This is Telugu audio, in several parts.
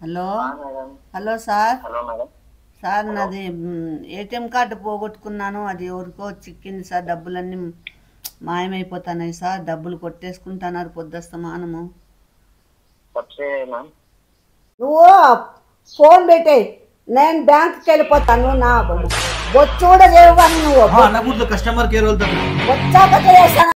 Hello madam. Hello sir. Hello madam. Sir hello. నాది ఏటీఎం కార్డు పోగొట్టుకున్నాను. అది ఎవరికో చిక్కింది సార్. డబ్బులన్నీ మాయమైపోతున్నాయి సార్. డబ్బులు కొట్టేసుకుంటున్నారు పొద్దుస్తమానము. వచ్చే మ్యామ్. నువ్వు ఫోన్ పెట్టే, నేను బ్యాంక్కి వెళ్ళిపోతాను. నా బొచ్చు కూడా లేవని నువ్వు అనకూడదు. కస్టమర్ కేర్ వాళ్ళతో వచ్చాక చేస్తాను.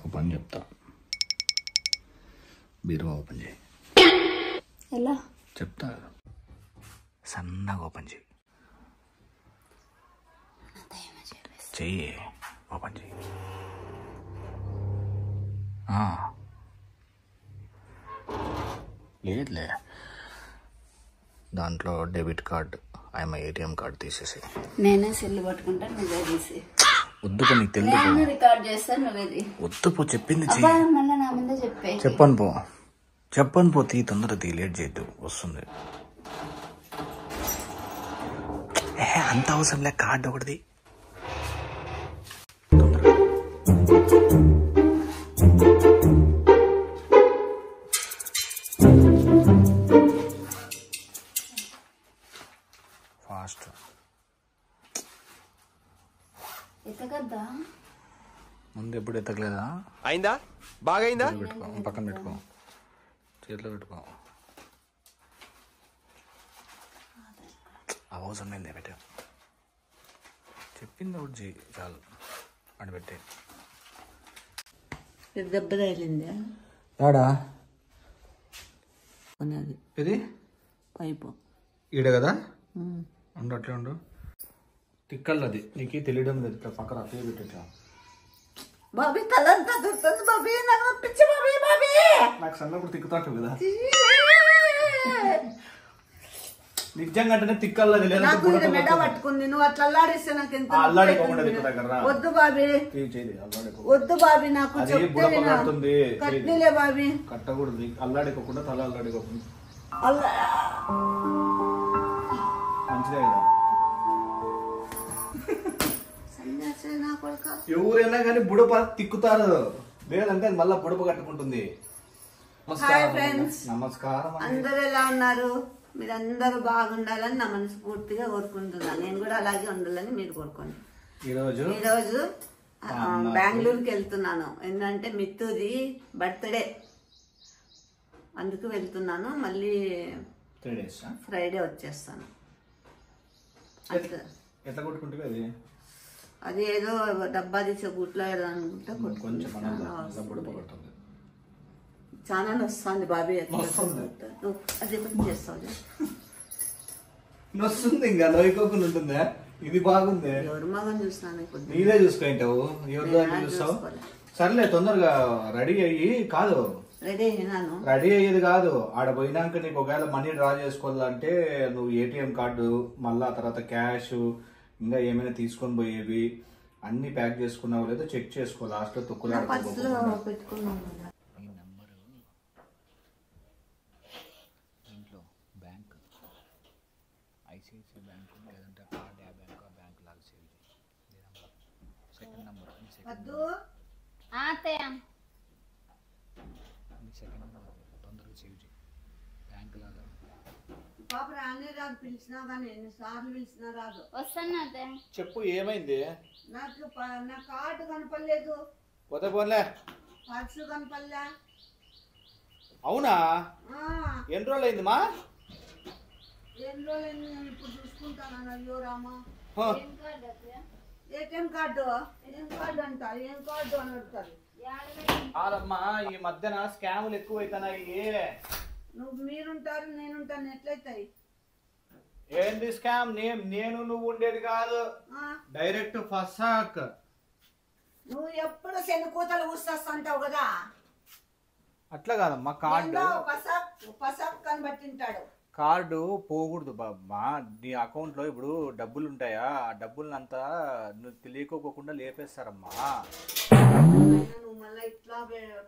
ఓపెన్ చెప్తా. బీరువా ఓపెన్ చేయి. ఎలా చెప్తా. సన్నగా ఓపెన్ చేయి. చెయ్యి. ఓపెన్ చేయి. లేదులే. దాంట్లో debit card, I'm ATM card తీసేసి. నేనే సెల్ పట్టుకుంటా, నువ్వే తీసి. వద్దు నీకు తెలియదు. నేను రికార్డ్ చేస్తాను, నువ్వేది. వద్దు పో, చెప్పింది అబ్బా చెయ్యి. మళ్ళీ నా మీద చెప్పే. చెప్పను పో. తీ తొందర తీ, లేట్ చేయద్దు. వస్తుంది. అంత అవసరం లే. కార్డు ఒకటిది. ఫాస్ట్. ఎత్తకద్దా? ముందు ఎప్పుడు ఎత్తకలేదా? అయిందా? బాగా అయిందా? పెట్టుకో, పక్కన పెట్టుకో, చేతిలో పెట్టుకో. అవసరం లేదు, పెట్టా. చెప్పింది ఒకటి చెయ్యి చాలు. అని పెట్టే. దెబ్బ తగిలింది యాడా అనేది ఇది పైపు ఈడ కదా. ఉండు, అట్లే ఉండు. తిక్కల్లది నీకు తెలియడం లేదు. పక్కన అట్లే పెట్టా. బాబీ తలంతా దుస్తుంది బాబీ. నాకు పిచ్చి బాబీ. బాబీ నాకు సన్నప్పుడు తిక్కుతాడు కదా. నిజంగా అంటేనే తిక్కల్లది. నాకు ఇది మెడ పట్టుకుంది. నువ్వు అట్లా అల్లాడిస్తే నాకు ఎంత వద్దు బాబీ. వద్దు బాబీ, నాకు చెప్తే కట్నీలే బాబీ. కట్టకూడదు. అల్లాడుకోకుండా తల అల్లాడుకోకుండా మంచిదే కదా. ఎవరైనా కానీ బుడప తిక్కుతారు, లేదంటే మళ్ళా బుడప కట్టుకుంటుంది. హాయ్ ఫ్రెండ్స్, నమస్కారం. అందరు ఎలా ఉన్నారు? మీరందరూ బాగుండాలని నా మనస్ఫూర్తిగా కోరుకుంటున్నాను. నేను కూడా అలాగే ఉండాలని మీరు కోరుకోండి. ఈరోజు బెంగళూరుకి వెళ్తున్నాను. ఏంటంటే మిత్తుది బర్త్డే, అందుకు వెళ్తున్నాను. మళ్ళీ 3 days ఫ్రైడే వచ్చేస్తాను. ఎట్లా కొట్టుకుంటుంది అది? అది ఏదో డబ్బా తీసే గుట్లో అనుకుంటే కొంచెం బుడప కొడుతుంది. చాలా వస్తుంది బాబీ. అది చేస్తావు వస్తుంది. ఇంకా నవ్వుకోకుండా ఉంటుందా? ఇది బాగుంది. ఎవరు మగని చూస్తున్నాను. నీదే చూసుకుంటావు. ఎవరిదో చూస్తావు. సర్లే, తొందరగా రెడీ అయ్యి. కాదు, రెడీ అయినాను. రెడీ అయ్యేది కాదు. ఆడ పోయినాక నీకు ఒకవేళ మనీ డ్రా చేసుకోవాలంటే నువ్వు ఏటీఎం కార్డు, మళ్ళా తర్వాత క్యాష్, ఇంకా ఏమైనా తీసుకొని పోయేవి అన్ని ప్యాక్ చేసుకున్నావు లేదో చెక్ చేసుకో. లాస్ట్ లో తొక్కులాడు పెట్టుకున్నాను. దీంట్లో బ్యాంక్, ఐసిఐసిఐ బ్యాంక్ లేదంటే కార్డ్, బ్యాంక్ లాగా సేవ్ చేయి. సెకండ్ నెంబర్ సెకండ్ నెంబర్ తొందరగా సేవ్ చేయి. బ్యాంక్ లాగా పాప రాని రాదు. పిలిచినా కానీ ఎన్నిసార్లు పిలిచినా రాదు. వస్తాను. చెప్పు, ఏమైంది? నాకు నా కార్డు కనపడలేదు. పోతే పోన్లే. పర్సు కనపడలే. అవునా? ఎన్ని రోజులు అయింది మా? ఏం రోజులు ఇప్పుడు చూసుకుంటాను. అయ్యో రామా. ATM card. ఏం కార్డు అంట? ఏం కార్డు అని అడుగుతారు. కాదమ్మా, ఈ మధ్యన స్కాములు ఎక్కువ అవుతున్నాయి. నువ్వు మీరుంటారు, నేనుంటాను, ఎట్లయితాయి? ఏంది స్కామ్? నేను నువ్వు ఉండేది కాదు. డైరెక్ట్ ఫసాక్. నువ్వు ఎప్పుడు శని కూతలు ఊస్తాంటావు కదా. అట్లా కాదమ్మా, కార్డు పసక్ కనబట్టింటాడు. కార్డు పోకూడదు బాబా. నీ అకౌంట్లో ఇప్పుడు డబ్బులు ఉంటాయా, ఆ డబ్బులను అంతా నువ్వు తెలియకోకుండా లేపేస్తారమ్మా. నువ్వు మళ్ళీ ఇట్లా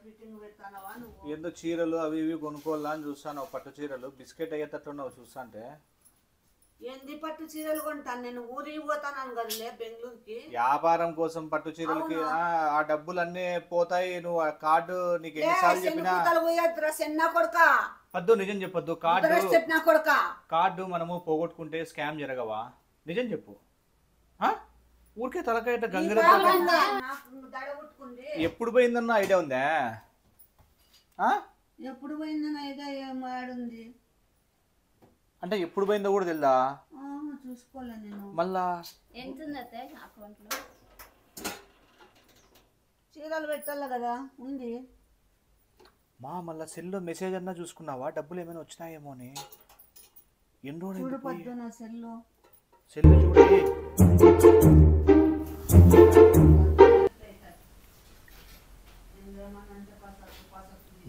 ఫిట్టింగ్ పెడతానవా నువ్వు? ఏందో చీరలు అవి ఇవి కొనుక్కోవాలా అని చూస్తాను, పట్టు చీరలు బిస్కెట్ అయ్యేటట్టున్నావు చూస్తా అంటే. ఏంది పట్టు చీరలు కొంటాను నేను, ఊరికి పోతాను కదలే బెంగళూరుకి వ్యాపారం కోసం పట్టు చీరలకి ఆ డబ్బులు అన్నీ పోతాయి. నువ్వు ఆ కార్డు నీకు ఎన్నిసార్లు చెప్పినా పద్దు, నిజం చెప్పొద్దు. కార్డు మనము పోగొట్టుకుంటే స్కామ్ జరగవా? నిజం చెప్పు. ఊరికే తలకాయట గంగర. ఎప్పుడు పోయిందన్న ఐడియా ఉందా? ఎప్పుడు పోయిందన్న ఐడియా ఏమాడుంది అంటే ఎప్పుడు పోయిందో కూడా తెలుదా? చూసుకోలే నేను. మళ్ళా చీరలు పెట్టాలి కదా ఉంది. మళ్ళా సెల్లో మెసేజ్ అన్నా చూసుకున్నావా? డబ్బులు ఏమైనా వచ్చినాయేమో అని. ఎన్ని రోజులు చూడపద్దు నా సెల్లు చూడండి.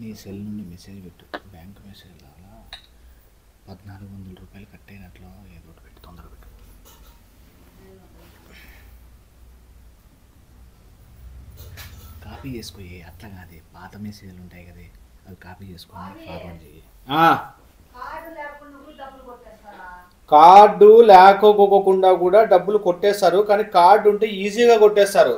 నీ సెల్ నుండి మెసేజ్ పెట్టు, బ్యాంక్ మెసేజ్ లాగా 1400 రూపాయలు కట్ అయినట్లు ఏదో ఒకటి పెట్టు, తొందరగా పెట్టు. కాపీ చేసుకో. అట్లా కాదు, పాత మెసేజ్లు ఉంటాయి కదా, అవి కాపీ చేసుకొని ఫార్వర్డ్ చేయి. కార్డు లేకపోకుండా కూడా డబ్బులు కొట్టేస్తారు, కానీ కార్డు ఉంటే ఈజీగా కొట్టేస్తారు.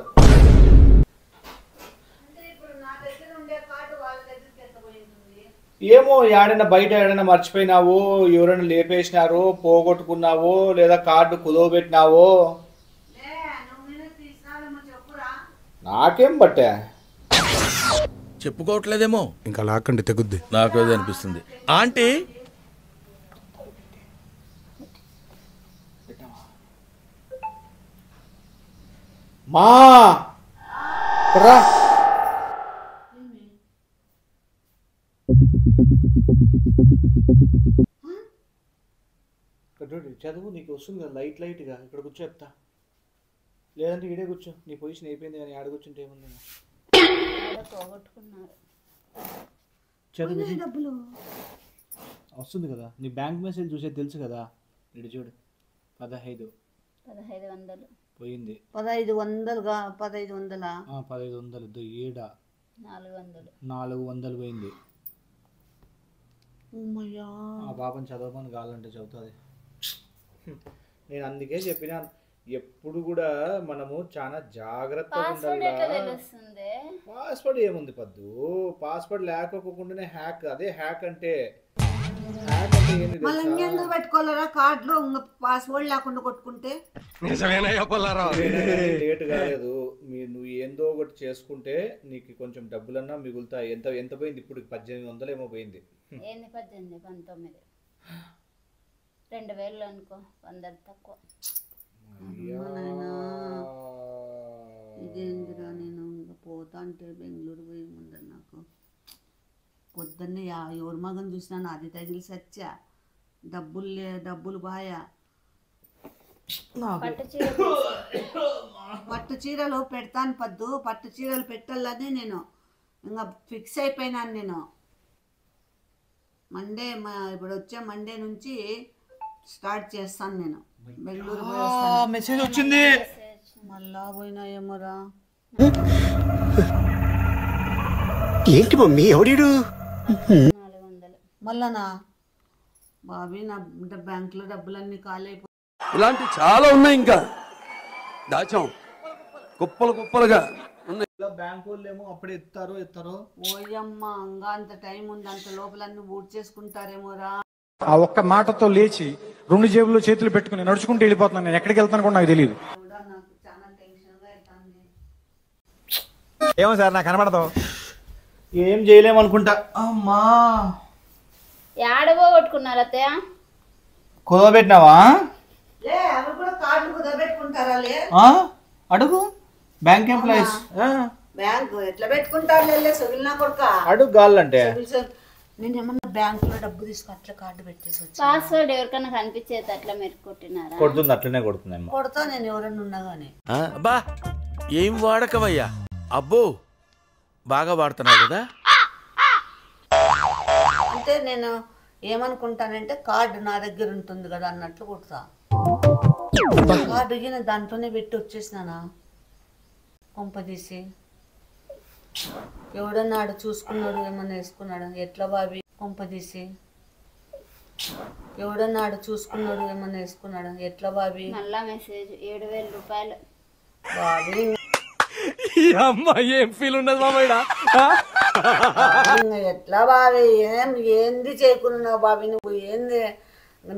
ఏమో ఏడైనా బయట ఏడైనా మర్చిపోయినావో, ఎవరైనా లేపేసినారో, పోగొట్టుకున్నావో, లేదా కార్డు కుదవబెట్టినావో నాకేం బట్టే. చెప్పుకోవట్లేదేమో, ఇంకా లాక్కండి తెగుద్ది. నాకు అదే అనిపిస్తుంది. ఆంటీ మా రా చదువు, నీకు వస్తుంది కదా లైట్గా. ఇక్కడ కూర్చో చెప్తా, లేదంటే ఈడే కూర్చో. నీ పొజిషన్ అయిపోయింది కానీ ఆడ కూర్చుంటే ఏముంది. చదువు డబ్బులు వస్తుంది కదా, నీ బ్యాంక్ మెసేజ్ చూసేది తెలుసు కదా. ఇటు చూడు, 1500 పోయింది. 1500గా 1500 1500 ఏడా 400 పోయింది. ఆ పాపని చదవమని కావాలంటే చదువుతుంది. నేను అందుకే చెప్పినా, ఎప్పుడు కూడా మనము చాలా జాగ్రత్తగా ఉండాలి. పాస్వర్డ్ ఏముంది పద్దు, పాస్వర్డ్ లేకపోకుండానే హ్యాక్. అదే హ్యాక్ అంటే. పెట్టుకోవాలరా కార్డులో పాస్వర్డ్ లేకుండా కొట్టుకుంటే లేట్ కాలేదు. నువ్వు ఏందో ఒకటి చేసుకుంటే నీకు కొంచెం డబ్బులన్నా మిగులుతాయి. ఎంత పోయింది ఇప్పుడు? 1800 ఏమో పోయింది. 19 2000 అనుకో, 100 తక్కువ. ఇదేందిరా, నేను ఇంకా పోతా అంటే బెంగళూరు పోయి ముందర నాకు పొద్దున్నే ఎవరి మగం చూసినా అది తగిలి సచ్చా. డబ్బులు బాయా. పట్టు చీరలు పెడతాను పద్దు, పట్టు చీరలు పెట్టాలని నేను ఇంకా ఫిక్స్ అయిపోయినాను. నేను మండే, ఇప్పుడు వచ్చే మండే నుంచి స్టార్ట్ చేస్తాను. నేను బెంగళూరు మెసేజ్ వచ్చింది. మళ్ళా పోయినా ఏమోరా. ఏంటి మమ్మీ ఎవడు? మళ్ళానా బాబీ, నా బ్యాంకులో డబ్బులన్నీ ఖాళీ అయిపోయి. ఇలాంటి చాలా ఉన్నాయి, ఇంకా దాచాం కుప్పలుగా ఉన్నాయి. బ్యాంకు వాళ్ళు ఏమో అప్పుడే ఎత్తారో. ఓయమ్మ, ఇంకా అంత టైం ఉంది, అంత లోపలన్నీ ఊడ్ చేసుకుంటారేమోరా. ఆ ఒక్క మాటతో లేచి 2 జేబుల్లో చేతులు పెట్టుకుని నడుచుకుంటూ వెళ్ళిపోతున్నాను. నేను ఎక్కడికి వెళ్తాను కూడా నాకు తెలియదు. నాకు చాలా టెన్షన్ గా అవుతుంది. ఏమో సార్, నాకు కనబడదు. ఏం చేయలేమనుకుంటా. అమ్మా, ఏడవో కొట్టుకున్నారు అత్తయ్య. కుదవబెట్టినావా? అవి కూడా కార్డులు కుదరబెట్టుకుంటారా? అడుగు బ్యాంక్ ఎంప్లాయీస్. బ్యాంక్ ఎట్లా పెట్టుకుంటారు? సొగిలినా కొడుక అడుగు గాలంటే. నేను ఏమన్నా బ్యాంక్ లో డబ్బు తీసుకు అట్లా కార్డు పెట్టేసి పాస్వర్డ్ ఎవరికైనా కనిపించేది అట్లా మీరు కొట్టినారా? కొడుతుంది, అట్లనే కొడుతుంది. కొడతా నేను ఎవరన్నా ఉన్నా గానీ. అబ్బా ఏం వాడకమయ్యా. అబ్బో బాగా వాడుతున్నావు కదా. నేను ఏమనుకుంటానంటే కార్డు నా దగ్గర ఉంటుంది కదా అన్నట్లు కొడతా. కార్డు గిన దాంట్లోనే పెట్టి వచ్చేసినానా కొంపదీసి. ఎవడన్నా ఆడ చూసుకున్నాడు ఏమన్నా వేసుకున్నాడు ఎట్లా బాబీ? కొంపదీసి ఎవడన్నా ఆడ చూసుకున్నాడు ఏమన్నా వేసుకున్నాడు ఎట్లా బాబీ? మళ్ళా మెసేజ్ 7,000 రూపాయలు. బాబీ ఏం ఫీల్ ఉన్నది మామయ్య? ఎట్లా బాబీ? ఏంది చేయకున్నావు బాబీ? నువ్వు ఏంది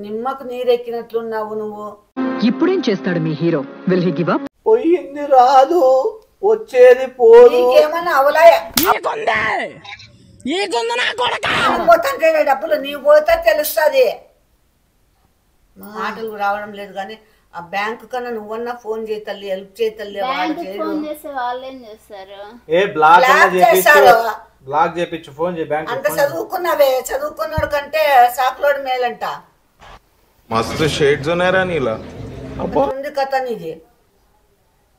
నిమ్మకు నీరెక్కినట్లున్నావు నువ్వు. ఇప్పుడేం చేస్తాడు మీ hero? Will he give up? పోయింది రాదు, వచ్చేది పోదు. నీకేమన్నా అవలాయా? పోతాంటే డబ్బులు నీవు పోతే తెలుస్తుంది. మాటలు రావడం లేదు కానీ ఆ బ్యాంకు కన్నా నువ్వన్నా ఫోన్ చేయి తల్లి, హెల్ప్ చేయి తల్లి. ఫోన్ చేస్తే వాళ్ళేం చేస్తారు? బ్లాక్ చేపించు, ఫోన్ చేయి బ్యాంక్. అంత చదువుకున్నావే, చదువుకున్నాడు కంటే సాకులోడు మేలంట. మస్తు షేడ్స్ ఉన్నారా నీలా? ఉంది కథ నీది.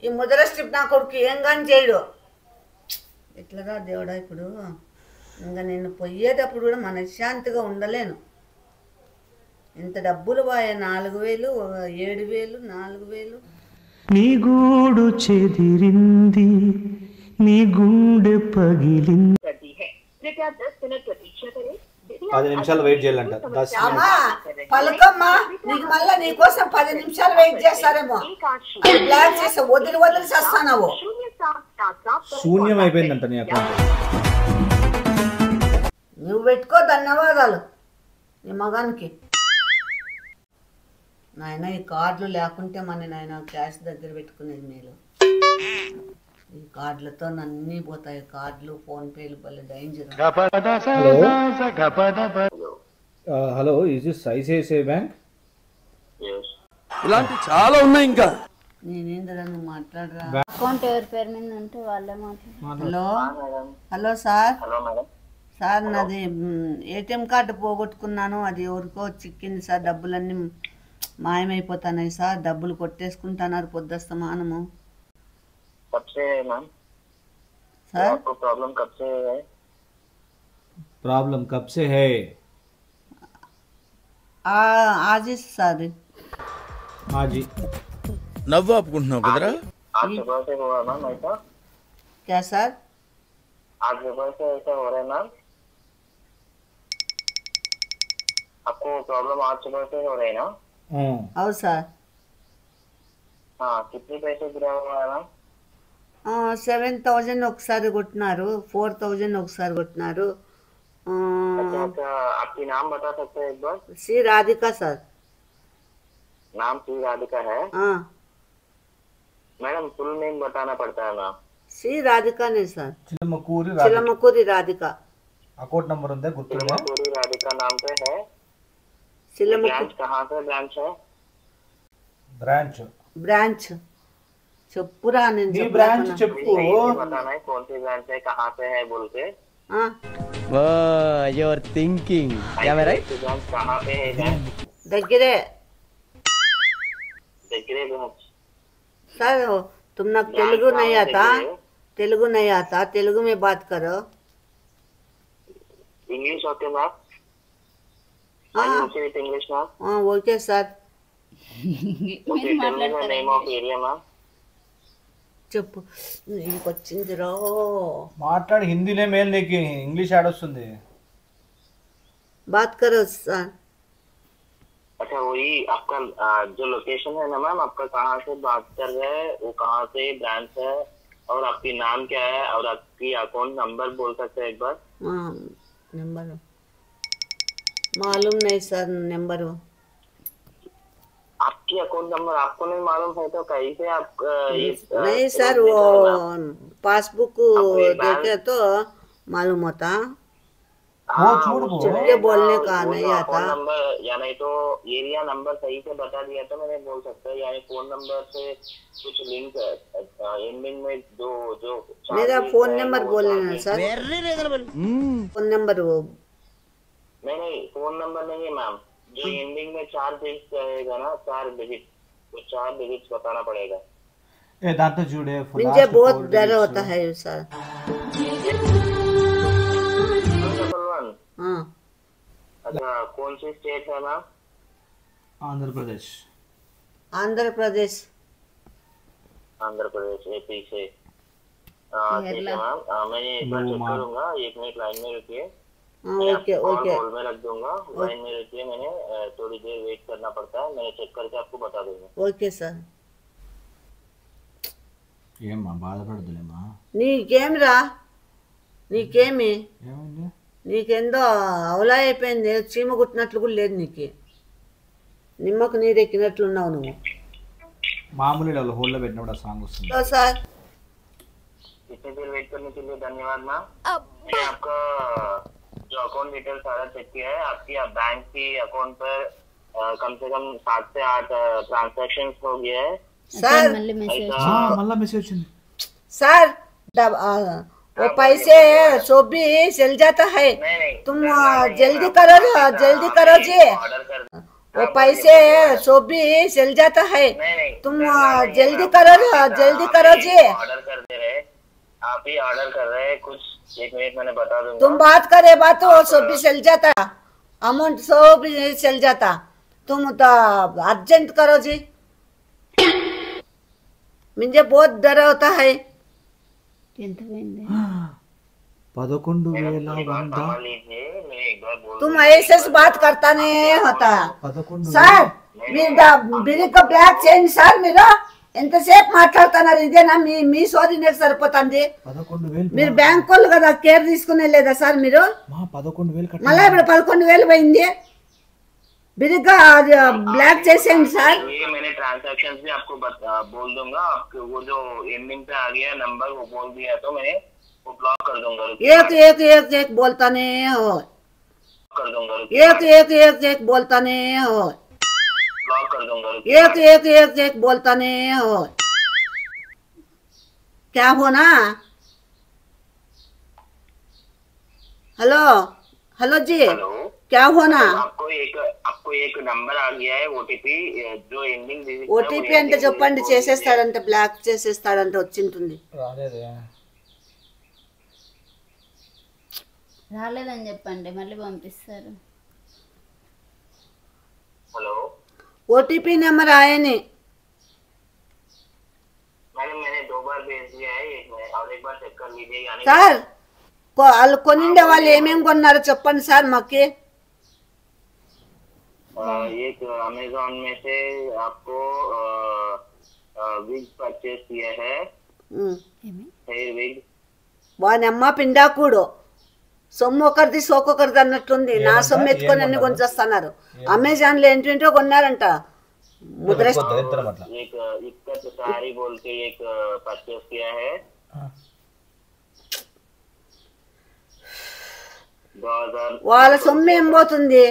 ఈ ముద్ర స్ట్రిప్ నా కొడుకు ఏం కానీ చేయడు. ఎట్లరా దేవుడా ఇప్పుడు? ఇంకా నేను పోయేటప్పుడు కూడా మనశ్శాంతిగా ఉండలేను. ఇంత డబ్బులు పోయా, 4,000, 7,000, 4,000. నీ గూడు చెదిరింది, నీ గుండె పగిలింది. 10 నిమిషాలు వెయిట్ చేయాలంట. అమ్మా పలకమ్మా, నీకు మళ్ళా నీకోసం 10 నిమిషాలు వెయిట్ చేస్తారేమో. బ్లాక్ చేసి వదిలి చేస్తావు. శూన్యం అయిపోయిందంట నీ అకౌంట్. నువ్వు పెట్టుకో. ధన్యవాదాలు నీ మగానికి. నాయన ఈ కార్డులు లేకుంటే మన నాయన క్యాష్ దగ్గర పెట్టుకునేది మేలు. ఈ కార్డులతో అన్నీ పోతాయి. కార్డులు, ఫోన్ పేలు భలే danger. Hello, is this ICICI bank? ఇలాంటి చాలా ఉన్నాయి ఇంకా. నేనేందరా నువ్వు మాట్లాడరా? అకౌంట్ ఎవరి పేరు మీద ఉంటే వాళ్ళే మాట్లాడారు. Hello hello sir. Hello madam. Sir నాది ఏటీఎం కార్డు పోగొట్టుకున్నాను. అది ఎవరికో చిక్కింది సార్. డబ్బులన్నీ మాయమైపోతున్నాయి సార్. డబ్బులు కొట్టేసుకుంటున్నారు పొద్దుస్తమానము. कब से है मैम? सर आपको प्रॉब्लम कब से है? प्रॉब्लम कब से है? आज ही सर. हाँ जी. నవ్వు ఆపుకుంటున్నావు కదరా? आज सुबह से हुआ मैम ऐसा? क्या सर? आज सुबह से ऐसा हो रहा है मैम? आपको प्रॉब्लम आज सुबह से हो रही है ना? और सर हाँ, कितने पैसे गिरा हुआ है मैम? 7,000 ఒకసారి కొట్టినారు, 4,000 ఒకసారి కొట్టినారు. अच्छा, आपकी नाम बता सकते हैं एक बार? सी राधिका सर. नाम सी राधिका है? हाँ मैडम फुल नेम बताना पड़ता है मैम. सी राधिका ने सर. चिलमकूरी राधिका. अकाउंट नंबर ఉందా గుర్తుందా? चिलमकूरी राधिका नाम पे है. ब्रांच कहाँ से ब्रांच है? ब्रांच చెప్పురా. నేను బ్రాంచ్ చెప్పు. बताना है कौन सी ब्रांच है, कहाँ पे है बोल के. యువర్ థింకింగ్ ब्रांच कहाँ पे है? దగ్గరే ब्रांच. सर तुम ना तेलुगु नहीं आता? तेलुगु नहीं आता? तेलुगु में बात करो. English okay ma'am? हाँ इंग्लिश मैम. हाँ okay sir. Name of area ma'am. చెప్పు. నీకు వచ్చిందిరా మాట్లాడి. హిందీనే మేల్, నీకు ఇంగ్లీష్ ఆడొస్తుంది. बात करो सर. अच्छा वही आपका जो लोकेशन है ना मैम, आपका कहाँ से बात कर रहे हैं, वो कहाँ से ब्रांच है, और आपकी नाम क्या है, और आपकी अकाउंट नंबर बोल सकते हैं एक बार? नंबर मालूम नहीं सर. नंबर आपकी अकाउंट नंबर आपको नहीं मालूम है तो कहीं से आप नहीं सर. वो पासबुक देखे तो मालूम होता. झूठ के बोलने का नहीं आता. नंबर या नहीं तो एरिया नंबर सही से बता दिया तो मैंने बोल सकता है, यानी फोन नंबर से कुछ लिंक एंडिंग में जो मेरा फोन नंबर बोलना सर. फोन नंबर वो नहीं फोन नंबर नहीं है मैम. जो एंडिंग में 4 डिजिट रहेगा ना, 4 डिजिट, वो 4 डिजिट बताना पड़ेगा. दांत जुड़े. मुझे बहुत डर होता है सर. हाँ कौन सी स्टेट है मैम? ఆంధ్రప్రదేశ్. आंध्र प्रदेश. आंध्र प्रदेश एपी से। ठीक है मैम, मैं एक बार चेक करूंगा, 1 मिनट लाइन में रुकिए। ओके ओके कॉल में रख दूंगा, लाइन में रुकिए, मैंने थोड़ी देर वेट करना पड़ता है, मैं चेक करके आपको बता दूंगा। Okay sir. ఏమ్మా బాధపడదులేమ్మా. నీకేం రా, నీకేమి, ఏమైంది? నీకేందో అవలా అయిపోయింది, చీమ కుట్టినట్లు కూడా లేదు నీకు, నిమ్మకు నీరెక్కినట్లున్నావు నువ్వు. మామూలు వాళ్ళు హోల్లో పెట్టినప్పుడు ఆ సాంగ్ వస్తుంది. సార్ इतनी देर वेट करने के लिए धन्यवाद मैम। मैंने आपका जो अकाउंट डिटेल सारा चेक किया है, आपकी बैंक की अकाउंट पर कम से कम 7 से 8 ट्रांजैक्शन हो गया है। सर మళ్ళీ మెసేజ్ మళ్ళా మెసేజ్ వచ్చింది. सर वो पैसे सो भी चल जाता है, तुम जल्दी करो जी. वो पैसे सो भी चल जाता है, तुम जल्दी करो जी. ऑर्डर कर दे रहे, आप ही ऑर्डर कर रहे हैं कुछ, 1 मिनट मैंने बता दूंगा। तुम बात करे बात तो सो भी चल जाता, अमाउंट सो भी चल जाता, तुम तो अर्जेंट करो जी, मुझे बहुत डर होता है. ఎంత పోయింది? 11,100. लीजिए, मैं एक बार बोल तुम ऐसे से बात करता नहीं होता 11,000. సార్. మీరు బ్లాక్ చేయండి సార్, మీరు ఎంతసేపు మాట్లాడుతున్నారు, ఇదేనా మీ సోది నాకు సరిపోతుంది. 11,000. మీరు బ్యాంక్ వాళ్ళు కదా, కేర్ తీసుకునే లేదా సార్ మీరు? 11,000 మళ్ళీ ఇప్పుడు 11,000 పోయింది, బిరిగ్గా బ్లాక్ చేసేయండి సార్. ये मैंने ट्रांजैक्शन भी आपको बोल दूंगा, आपको वो जो एंडिंग पे आ गया नंबर वो बोल दिया तो मैंने वो ब्लॉक कर दूंगा। एक बोलता नहीं हो, कर दूंगा, एक बोलता नहीं हो, ब्लॉक कर दूंगा। एक बोलता नहीं हो. क्या होना? हेलो हेलो जी, हेलो, क्या होना? आपको एक नंबर आ गया है ओटीपी, जो एंडिंग ఓటీపీ అంటే చెప్పండి, చేసేస్తాడంటే, బ్లాక్ చేసేస్తాడంటే వచ్చింటుంది. రాలేదని చెప్పండి, మళ్ళీ పంపిస్తారు. हेलो ఓటీపీ నెంబర్ ఆయనే. मैंने 2 बार भेज दिया है, और एक बार चेक कर लीजिए। यानी సార్ వాళ్ళు కొనిండే వాళ్ళు ఏమేమి కొన్నారో చెప్పండి సార్ మాకి. एक अमेज़न में से आपको विग परचेज किया है, हेयर विग। వాని అమ్మ పిండాకుడు, సొమ్ము ఒకరిది సోకొకరిది అన్నట్లుంది, నా సొమ్ము ఎత్తుకొని అన్ని కొంచేస్తున్నారు. అమెజాన్ లో ఏంటంటో కొన్నారంట. ముద్ర एक इक्कत साड़ी बोल के एक परचेज किया है, 2000। వాళ్ళ సొమ్ము ఏం పోతుంది,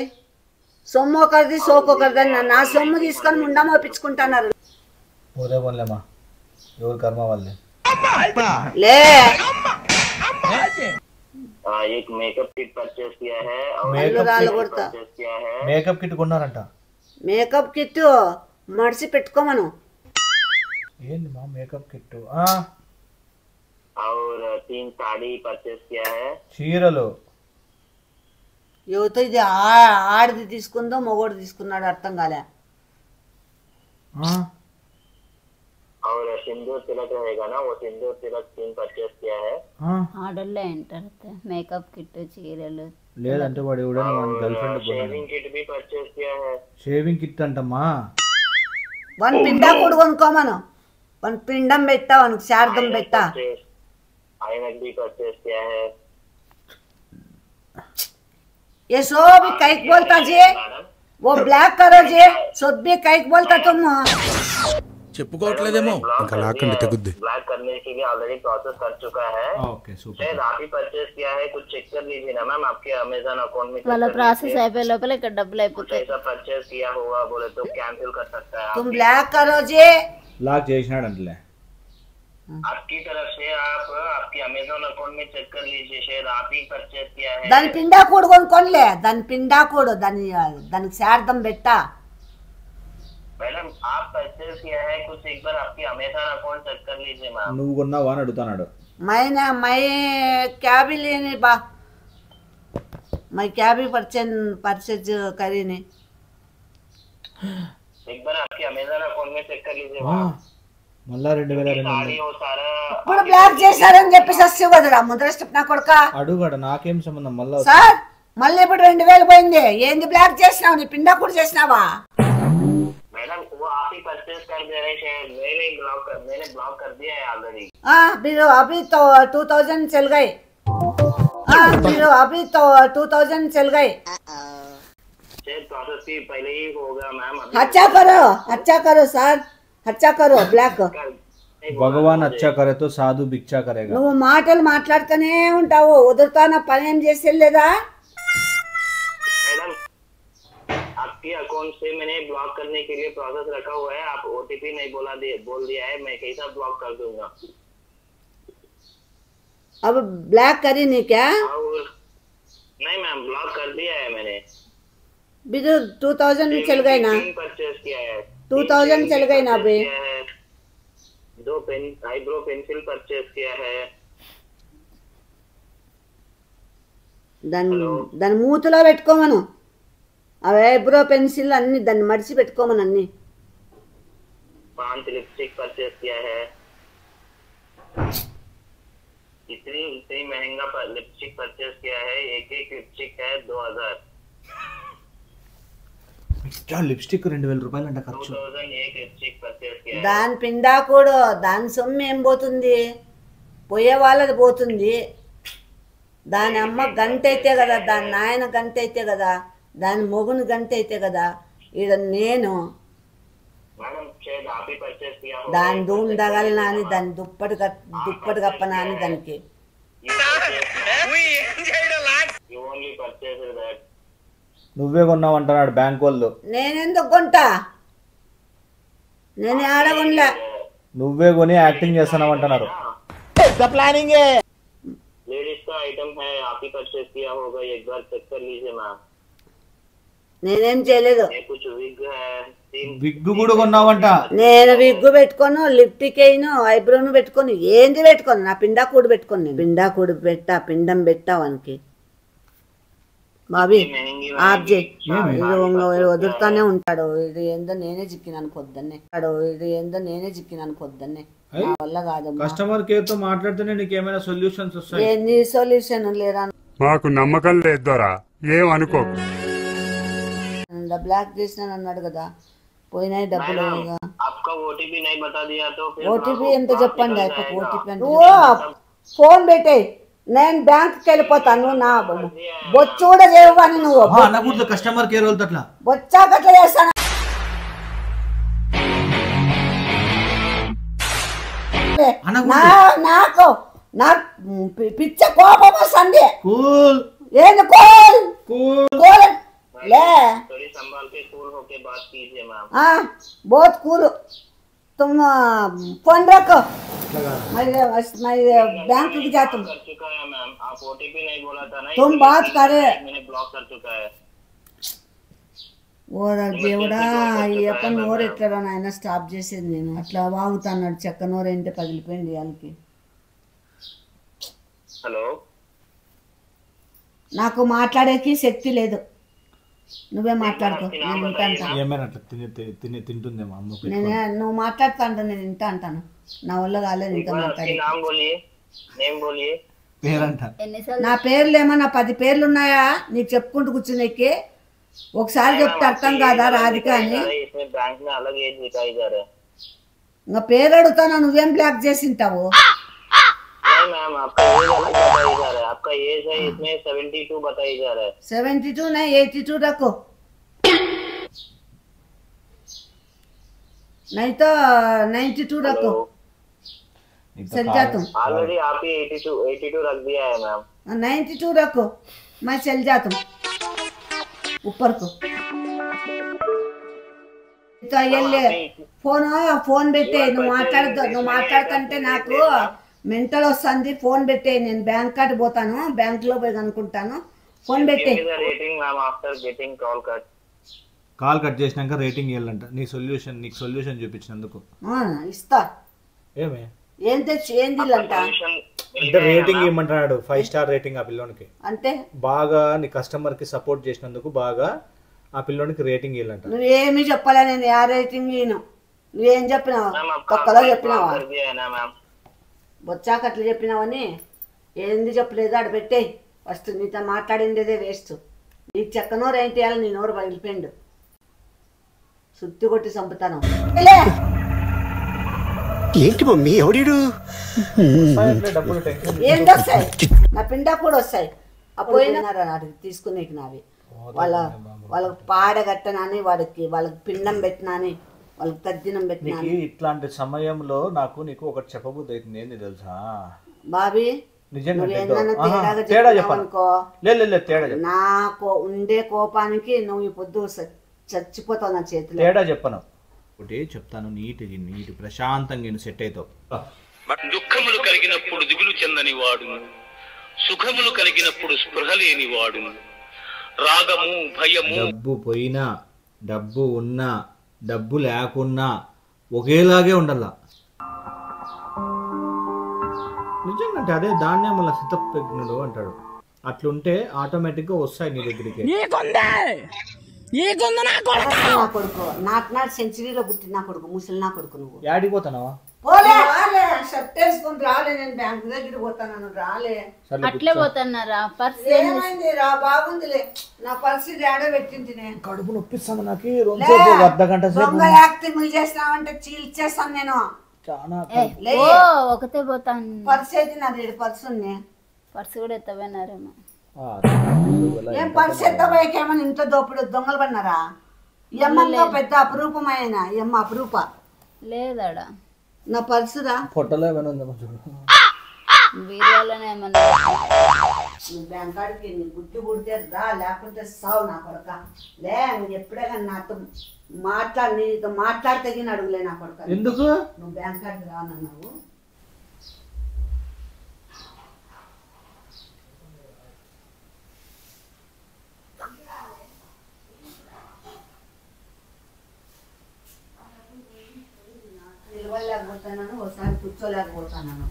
సొమ్ము ఒకరిది సోకొకరిది అని నా సొమ్ము తీసుకొని ముండా మోపించుకుంటున్నారు. ఎవరు కర్మ వాళ్ళే. లే एक मेकअप किट परचेज किया है, और परचेज किया है। మేకప్ కిట్ కొన్నారంట. మేకప్ కిట్ మడిసి పెట్టుకోమను. ఏంది మా మేకప్ కిట్? और 3 साड़ी परचेज किया है। చీరలు. యువత ఇది ఆడిది తీసుకుందో మొగోడు తీసుకున్నాడు అర్థం కాలే. और सिंदूर तिलक रहेगा ना, वो सिंदूर तिलक 3 परचेज किया है। ఆర్డర్లో ఎంటర్ మేకప్ కిట్, చీరలు. లేదంటే వాడు ఎవడో గర్ల్ ఫ్రెండ్ కొన్నాడు. शेविंग किट भी परचेज किया है। షేవింగ్ కిట్ అంటమ్మా. వన్ పిండా కూడా కొనుక్కోమను, వన్ పిండం పెట్టా, వనకు శారదం పెట్టా. आईनक भी परचेज किया है। ये सो भी कैक बोलता जी, वो ब्लैक करो जी, सुध भी कैक बोलता तुम. చెప్పుకోవట్లేదేమో. ఇంకా లాక్కండి తెగుద్ది. ब्लैक करने के लिए ऑलरेडी प्रोसेस कर चुका है। Okay super. शायद आप ही परचेज किया है, कुछ चेक कर लीजिए ना मैम, आपके अमेज़न अकाउंट में వాళ్ళ ప్రాసెస్ అయిపోయే లోపల ఇక్కడ డబ్బులు कुछ అయిపోతాయి. ऐसा परचेज किया हुआ बोले तो कैंसिल कर सकता है। तुम ब्लैक करो जी. లాక్ చేసినాడు అంటలే. आपकी तरफ से आप आपकी अमेज़न अकाउंट में चेक कर लीजिए, शायद आप ही परचेज किया है। దాని పిండా కూడా కొనుక్కోనిలే, దాని పిండా కూడా దానికి శారదం పెట్టా. मैडम आप परचेज किया है कुछ, एक बार आपकी अमेज़न अकाउंट चेक कर लीजिए मैम। నువ్వు కొన్నావా అని అడుగుతున్నాడు. मैं क्या भी लेने बा, मैं क्या भी परचेज करी नहीं। एक बार आपके अमेजन अकाउंट में चेक कर लीजिए वहाँ। మళ్ళా 2200 सारी वो सारा ఇప్పుడు బ్లాక్ చేశారని చెప్పేసి వస్తావు కదరా ముద్ర స్టెప్ నా కొడుక అడుగాడు నాకేం సంబంధం మళ్ళా సార్ మళ్ళీ ఇప్పుడు 2000 పోయింది ఏంది బ్లాక్ చేసినావు నీ పిండా కూడా చేసినావా मैडम वो आप ही परचेज कर दे रहे शायद मैंने ब्लॉक कर दिया है ऑलरेडी। फिर अभी तो 2000 चल गए। फिर अभी तो 2000 चल गए। शायद प्रोसेस भी पहले ही होगा मैम। अच्छा करो सर अच्छा करो ब्लैक। భగవాన్ అచ్చా करे तो సాధు భిక్షా करेगा। నువ్వు మాటలు మాట్లాడుతూనే ఉంటావు వదులుతానా పని ఏం చేసేలేదా मैडम आपके अकाउंट से मैंने ब्लॉक करने के लिए प्रोसेस रखा हुआ है। आप ओटीपी नहीं बोल दिया है मैं कैसा ब्लॉक कर दूंगा। अब ब्लैक करी नहीं क्या और नहीं मैम ब्लॉक कर दिया है मैंने। भी तो 2000 में चल गए ना परचेज किया है 2000 चल गए ना अभी। 2 पेन आईब्रो पेंसिल परचेज किया है। దాని మూతులో పెట్టుకోమను అవి ఐబ్రో పెన్సిల్ అన్ని దాన్ని మడిచి పెట్టుకోమను అన్ని 5 लिपस्टिक परचेज किया है। इतनी महंगा लिपस्टिक परचेज किया है। एक लिपस्टिक है 2000। లిప్స్టిక్ 2000 రూపాయలు అంట ఖర్చు 2000 एक लिपस्टिक परचेज किया है। దాని పిండా కూడా దాని సొమ్ము ఏం పోతుంది పోయే వాళ్ళది పోతుంది దాని అమ్మ గంట అయితే కదా దాని నాయన గంట అయితే కదా దాని మొగుని గంట అయితే కదా ఈడ నేను దాని ధూమ్ దగలనా అని దాని దుప్పటి కప్పనా అని దానికి నువ్వే కొన్నావు అంటున్నాడు బ్యాంక్ వాళ్ళు నేనెందుకు కొంటా నేను ఆడగొనలే నువ్వే కొని యాక్టింగ్ చేస్తున్నావు అంటున్నారు प्लानिंग है लेडीज का आइटम है आप ही परचेज किया होगा एक बार चेक कर लीजिए मैम। నేనేం చేయలేదు कुछ विग है విగ్ కూడా కొన్నావంట నేను విగ్గు పెట్టుకోను లిప్టిక్ అయిను ఐబ్రోను పెట్టుకోను ఏంది పెట్టుకోను నా పిండా కూడు పెట్టుకోను నేను పిండా కూడు పెట్టా పిండం పెట్టా వానికి బాబీ ఆప్ చేయి ఇది వదులుతానే ఉంటాడు ఇది ఏందో నేనే చిక్కినాను పొద్దున్నే నా వల్ల కాదు కస్టమర్ కేర్ తో మాట్లాడితేనే నీకు ఏమైనా సొల్యూషన్స్ వస్తాయి ఎన్ని సొల్యూషన్ లేరా మాకు నమ్మకం లేదురా ఏం అనుకో బ్లాక్ చేసినాను అన్నాడు కదా పోయినాయి డబ్బులు ఓటీపీ ఎంత చెప్పండి అయిపోయి ఓటీపీ అంటే ఫోన్ పెట్టేయి నేను బ్యాంక్కి వెళ్ళిపోతాను నా బొచ్చు కూడా చేయవు కానీ నువ్వు కస్టమర్ కేర్ వాళ్ళతో అట్లా బొచ్చాకట్లా చేస్తాను నాకు పిచ్చ కోపం వస్తుంది ఏంది కూల్ ले थोड़ी संभाल के कूल होके बात कीजिए मैम। हाँ बहुत कूल तुम फोन रखो मैं बैंक की जाता हूँ। कर चुका है मैम आप ओटीपी नहीं बोला था ना तुम बात करे मैंने ब्लॉक कर चुका है। ఓరా దేవుడా అయ్యప్ప నోరు ఎట్లా నాయన స్టాప్ చేసేది నేను అట్లా వాగుతాన్నాడు చెక్క నోరు ఏంటే పగిలిపోయింది వాళ్ళకి హలో నాకు మాట్లాడేకి శక్తి లేదు నువ్వే మాట్లాడుకో నేను వింటా నువ్వు మాట్లాడుతా అంటా నేను వింటా అంటాను నా వల్ల కాలేదు ఇంకా మాట్లాడి నా పేర్లు ఏమన్నా 10 పేర్లు ఉన్నాయా నీకు చెప్పుకుంటూ కూర్చునేకి ఒకసారి చెప్తే అర్థం కాదా రాధిక అని ఇంకా పేరు అడుగుతాను నువ్వేం బ్లాక్ చేసింటావు मैम आपका एज अलग बताई जा रहा है आपका एज है इसमें 72 बताई जा रहा है 72 नहीं 82 रखो नहीं तो 92 रखो चल जा तुम ऑलरेडी आप ही 82 रख दिया है मैम 92 रखो मैं चल जाता हूँ ऊपर को तो ये फोन పెట్టే నువ్వు మాట్లాడుతుంటే నాకు మెంటల్ వస్తుంది ఫోన్ పెట్టే నేను బ్యాంక్ కార్డు పోతాను బ్యాంక్ లో పోయి కనుక్కుంటాను ఫోన్ పెట్టే కాల్ కట్ చేసినాక రేటింగ్ ఇవ్వాలంట నీకు సొల్యూషన్ చూపించినందుకు ఇస్తా ఏమే ఏం తెచ్చి ఏం దిల్లంట అంటే రేటింగ్ ఇవ్వమంటున్నాడు 5 స్టార్ రేటింగ్ ఆ పిల్లోనికి. అంటే బాగా నీ కస్టమర్ కి సపోర్ట్ చేసినందుకు బాగా ఆ పిల్లోనికి రేటింగ్ ఇవ్వాలంట. నువ్వేమి చెప్పలే, నేను ఆ రేటింగ్ ఇయ్యను. నువ్వేం చెప్పినావు? తొక్కలో చెప్పినావా? బొచ్చాక అట్లా చెప్పినావని ఏంది చెప్పలేదు ఆడ పెట్టేయి. ఫస్ట్ నీతో మాట్లాడిందేదే వేస్ట్. నీకు చెక్కనో రేంటి వేయాలి, నీ నోరు పగిలిపోయిండు. సుత్తి కొట్టి చంపుతాను. ఏంటి మమ్మీ ఎవడీడు? ఏంటి వస్తాయి? నా పిండా కూడా వస్తాయి. ఆ పోయినారా నాటికి తీసుకునేకి నావి. వాళ్ళకి పాడగట్టనని వాళ్ళకి పిండం పెట్టినాని వాళ్ళకి తద్దినం పెట్టినా. ఇట్లాంటి సమయంలో నాకు నీకు ఒకటి చెప్పబుద్ధి అవుతుంది. ఏంది తెలుసా బాబీ, నిజంగా నాకు ఉండే కోపానికి నువ్వు ఈ పొద్దు చచ్చిపోతావు నా చేతిలో. తేడా చెప్పను, ఒకటి చెప్తాను. నీటి ప్రశాంతంగా సెట్ అవుతావు. దుఃఖములు కలిగినప్పుడు దిగులు చెందని వాడు, సుఖములు కలిగినప్పుడు స్పృహ లేని వాడు, రాగము భయము. డబ్బు పోయినా, డబ్బు ఉన్నా, డబ్బు లేకున్నా ఒకేలాగే ఉండాల. నిజంగా అంటే అదే దాన్నే మళ్ళీ సిద్ధప్రజ్ఞుడు అంటాడు. అట్లుంటే ఆటోమేటిక్ గా వస్తాయి నీ దగ్గరికి. కొడుకు నాటు సెంచరీలో పుట్టిన నా కొడుకు, ముసలి నా కొడుకు. నువ్వు యాడికి పోతానవా? షర్ట్ వేసుకొని రాలే, నేను బ్యాంకు దగ్గర పోతాను. రాలే అట్లే పోతున్నారా? పర్స్ ఏమైంది రా? బాగుందిలే, నా పర్సు ఆడ పెట్టింది. నేను కడుపు నొప్పిస్తాను నాకు. అర్ధగంట దొంగ యాక్టింగ్ చేసినావంటే చీల్చేస్తాను నేను. ఒకతే పోతాను. పర్సు అయితే నాది పర్సు ఉంది. పర్సు కూడా ఎత్తపోయినారేమో. ఏం పర్సు ఎత్తపోయాకేమని ఇంత దోపుడు దొంగలు పడినారా? ఈ అమ్మ పెద్ద అపురూపమైన ఈ అమ్మ అపురూప లేదాడా నా పర్సురా. ఫోటోలో ఏమైనా ఉందా చూడు. బీరువాలోనే ఏమన్నా. నువ్వు బ్యాంక్ కాడికి నీ గుడ్డు పుడితే రా, లేకుంటే సావు నా కొడుక. లే నువ్వు ఎప్పుడే కానీ నాతో నీతో మాట్లాడితే అడుగులే నా కొడుక. ఎందుకు నువ్వు బ్యాంక్ కాడికి రానన్నావు? నిలవలేకపోతున్నాను, ఒకసారి కూర్చోలేకపోతున్నాను.